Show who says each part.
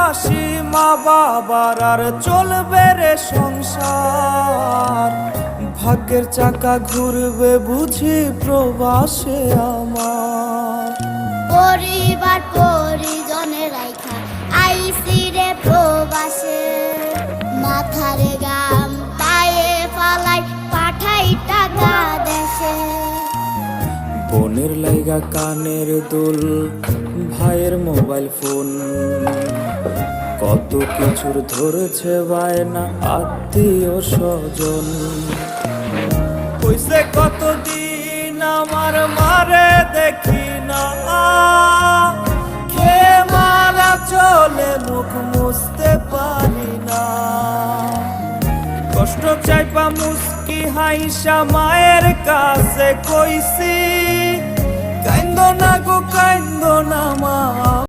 Speaker 1: হাসি মা বাবার আর চলবে রে সংসার। ভাগ্যের চাকা ঘুরবে বুঝি প্রবাসে আমার।
Speaker 2: পরিবার পরিজনের রাইখা আইসি রে প্রবাসে, মাথারে গাম পায়ে ফালাই পাঠাই টাকা দেশে।
Speaker 1: বোনের লাইগা কানের দুল, ভাইয়ের মোবাইল ফোন, কত কিছুর ধরেছে বায়না আত্মীয় স্বজন। কইছে কতদিন আমার মারে দেখি না, খেয়ে মারা চলে মুখ মুছতে পারি না। কষ্ট চাইপা মুস্কি হাইসা মায়ের কাছে কইছি, কাইন্দো না গো কাইন্দো না মা।